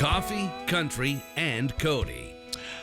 Coffee, country, and Cody.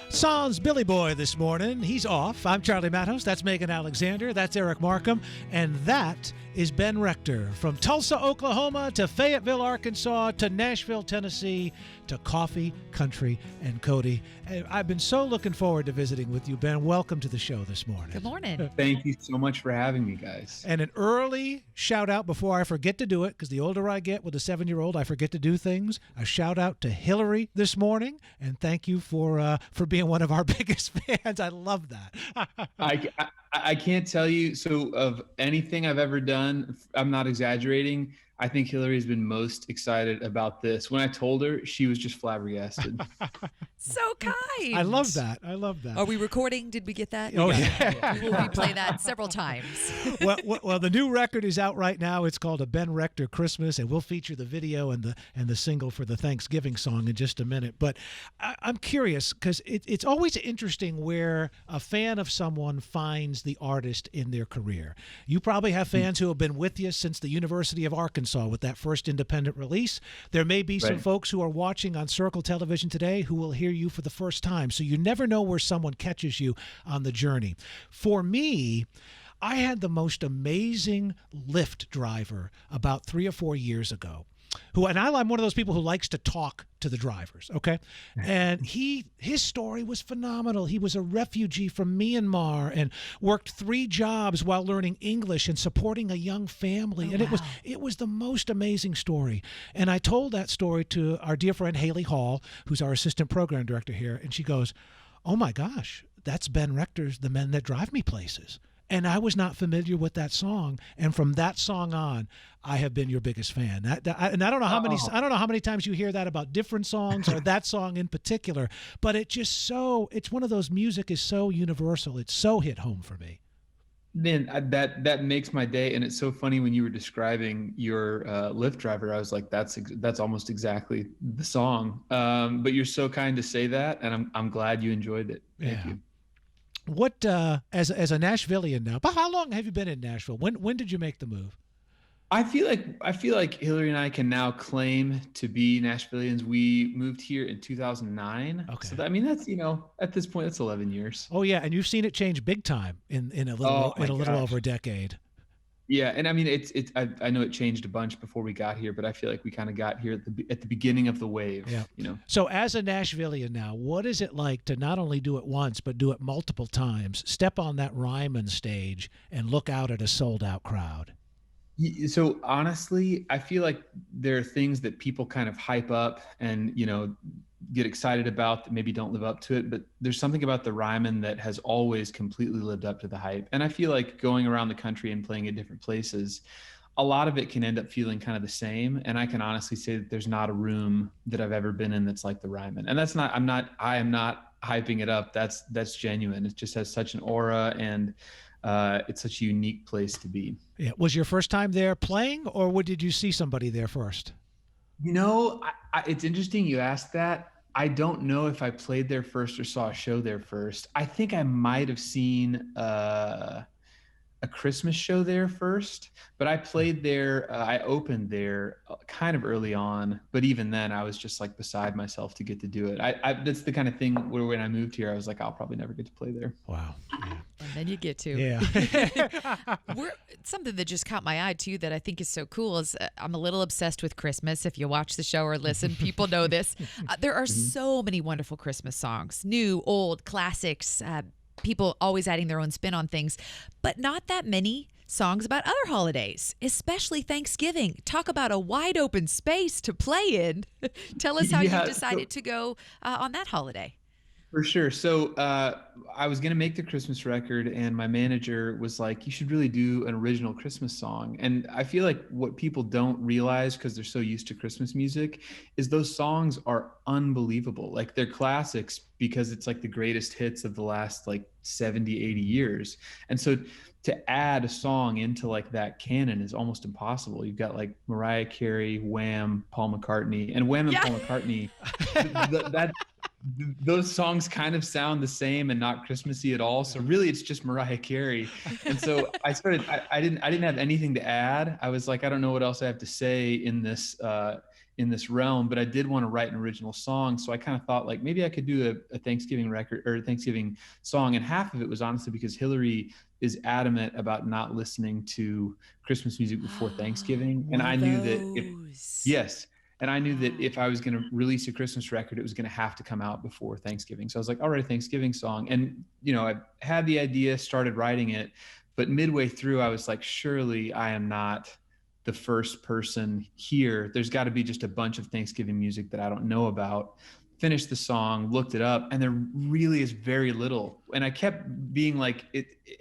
Sans Billy Boy this morning. He's off. I'm Charlie Mattos. That's Megan Alexander. That's Eric Markham. And that is Ben Rector. From Tulsa, Oklahoma to Fayetteville, Arkansas to Nashville, Tennessee to Coffee, Country, and Cody. And I've been so looking forward to visiting with you, Ben. Welcome to the show this morning. Good morning. Thank you so much for having me, guys. And an early shout out before I forget to do it, because the older I get with a 7-year-old, I forget to do things. A shout out to Hillary this morning, and thank you for being one of our biggest fans. I love that. I can't tell you, so of anything I've ever done, I'm not exaggerating, I think Hillary's been most excited about this. When I told her, she was just flabbergasted. So kind. I love that. I love that. Are we recording? Did we get that? Oh, yeah. We will replay that several times. Well, the new record is out right now. It's called A Ben Rector Christmas, and we'll feature the video and the single for the Thanksgiving song in just a minute. But I'm curious, because it's always interesting where a fan of someone finds the artist in their career. You probably have fans who have been with you since the University of Arkansas with that first independent release. There may be some folks who are watching on Circle Television today who will hear you for the first time. So you never know where someone catches you on the journey. For me, I had the most amazing Lyft driver about 3 or 4 years ago. I'm one of those people who likes to talk to the drivers, okay? And his story was phenomenal. He was a refugee from Myanmar and worked 3 jobs while learning English and supporting a young family. And it was the most amazing story. And I told that story to our dear friend Haley Hall, who's our assistant program director here, and she goes, "Oh my gosh, that's Ben Rector's The Men That Drive Me Places." And I was not familiar with that song, and from that song on, I have been your biggest fan. And I don't know how many. I don't know how many times you hear that about different songs or that song in particular. But it's one of those music is so universal. It's so hit home for me. Man, that makes my day, and it's so funny when you were describing your Lyft driver. I was like, that's almost exactly the song. But you're so kind to say that, and I'm glad you enjoyed it. Thank you. What as a Nashvilleian now? But how long have you been in Nashville? When did you make the move? I feel like Hillary and I can now claim to be Nashvilleians. We moved here in 2009. Okay. So that's at this point that's 11 years. Oh yeah, and you've seen it change big time in a little over a decade. Yeah, and I mean I know it changed a bunch before we got here, but I feel like we kind of got here at the beginning of the wave. Yeah. So as a Nashvilleian now, what is it like to not only do it once but do it multiple times? Step on that Ryman stage and look out at a sold-out crowd. So honestly, I feel like there are things that people kind of hype up and get excited about that maybe don't live up to it, but there's something about the Ryman that has always completely lived up to the hype. And I feel like going around the country and playing at different places, a lot of it can end up feeling kind of the same. And I can honestly say that there's not a room that I've ever been in that's like the Ryman. And I am not hyping it up. That's genuine. It just has such an aura, and it's such a unique place to be. Yeah. Was your first time there playing, or did you see somebody there first? It's interesting you asked that. I don't know if I played there first or saw a show there first. I think I might have seen a Christmas show there first, but I played there. I opened there kind of early on, but even then I was just like beside myself to get to do it. That's the kind of thing where when I moved here, I was like, I'll probably never get to play there. Wow. Yeah. And then you get to. Yeah. Something that just caught my eye too that I think is so cool is I'm a little obsessed with Christmas. If you watch the show or listen, people know this. There are so many wonderful Christmas songs, new, old, classics, people always adding their own spin on things, but not that many songs about other holidays, especially Thanksgiving. Talk about a wide open space to play in. Tell us how you decided to go on that holiday. For sure. So I was going to make the Christmas record, and my manager was like, you should really do an original Christmas song. And I feel like what people don't realize, because they're so used to Christmas music, is those songs are unbelievable. Like, they're classics because it's like the greatest hits of the last like 70, 80 years. And so to add a song into like that canon is almost impossible. You've got like Mariah Carey, Wham, Paul McCartney, and Wham and Paul McCartney. those songs kind of sound the same and not Christmassy at all. So really it's just Mariah Carey. And so I didn't have anything to add. I was like, I don't know what else I have to say in this realm, but I did want to write an original song. So I kind of thought like maybe I could do a Thanksgiving record or a Thanksgiving song. And half of it was honestly because Hillary is adamant about not listening to Christmas music before Thanksgiving. And I knew and I knew that if I was going to release a Christmas record, it was going to have to come out before Thanksgiving. So I was like, I'll write a Thanksgiving song. And, I had the idea, started writing it, but midway through, I was like, surely I am not the first person here. There's got to be just a bunch of Thanksgiving music that I don't know about. Finished the song, looked it up, and there really is very little. And I kept being like,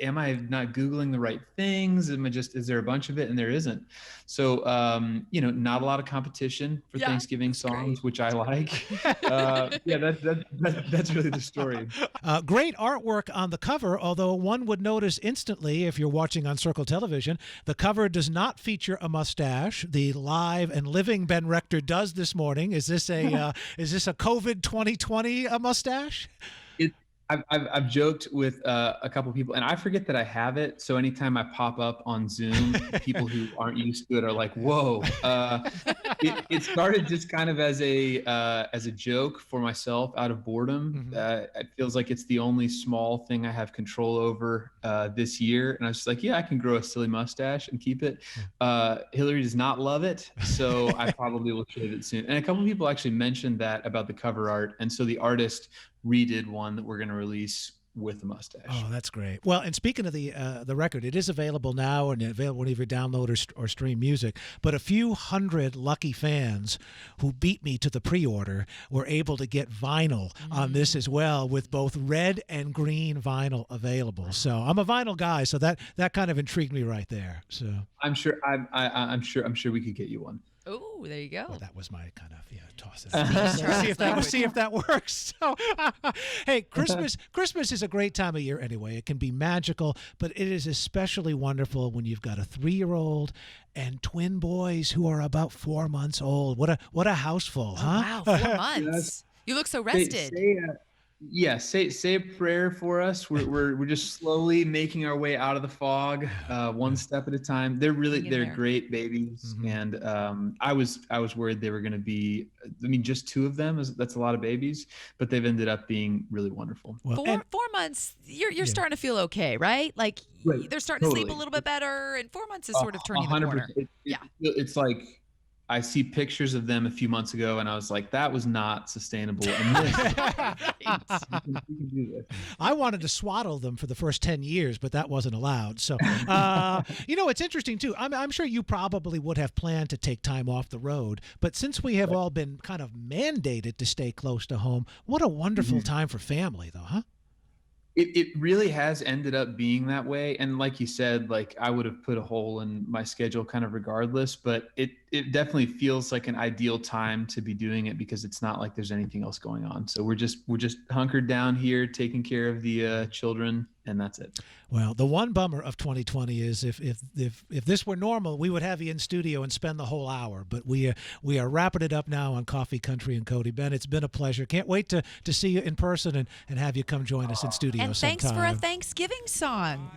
am I not Googling the right things? Is there a bunch of it? And there isn't. So, not a lot of competition for Thanksgiving songs, which I like. That's really the story. Great artwork on the cover, although one would notice instantly if you're watching on Circle Television, the cover does not feature a mustache. The live and living Ben Rector does this morning. Is this a COVID 2020 mustache? I've joked with a couple of people, and I forget that I have it. So anytime I pop up on Zoom, people who aren't used to it are like, "Whoa!" It started just kind of as a joke for myself, out of boredom. It feels like it's the only small thing I have control over this year, and I was just like, "Yeah, I can grow a silly mustache and keep it." Hillary does not love it, so I probably will shave it soon. And a couple of people actually mentioned that about the cover art, and so the artist redid one that we're going to release with the mustache. Oh, that's great. Well, and speaking of the record, it is available now and available whenever you download or stream music. But a few hundred lucky fans who beat me to the pre-order were able to get vinyl on this as well, with both red and green vinyl available. So I'm a vinyl guy, so that kind of intrigued me right there. So I'm sure we could get you one. Oh, there you go. Well, that was my kind of toss it. See if that works. So, hey, Christmas is a great time of year anyway. It can be magical, but it is especially wonderful when you've got a 3-year-old and twin boys who are about 4 months old. What a house full, huh? Wow, 4 months. Yes. You look so rested. Say a prayer for us. We're just slowly making our way out of the fog, one step at a time. They're great babies, and I was worried they were going to be. I mean, just 2 of them that's a lot of babies, but they've ended up being really wonderful. Well, 4 months, you're starting to feel okay, right? Like they're starting to sleep a little bit better, and 4 months is sort of turning the corner. It's like, I see pictures of them a few months ago, and I was like, that was not sustainable. And this, you can do this. I wanted to swaddle them for the first 10 years, but that wasn't allowed. So, it's interesting, too. I'm sure you probably would have planned to take time off the road, but since we have all been kind of mandated to stay close to home, what a wonderful time for family, though, huh? It really has ended up being that way. And like you said, like I would have put a hole in my schedule kind of regardless, but it definitely feels like an ideal time to be doing it because it's not like there's anything else going on. So we're just hunkered down here, taking care of the children, and that's it. Well, the one bummer of 2020 is if this were normal, we would have you in studio and spend the whole hour. But we are wrapping it up now on Coffee, Country, and Cody. Ben, it's been a pleasure. Can't wait to see you in person and have you come join us in studio and sometime. Thanks for a Thanksgiving song.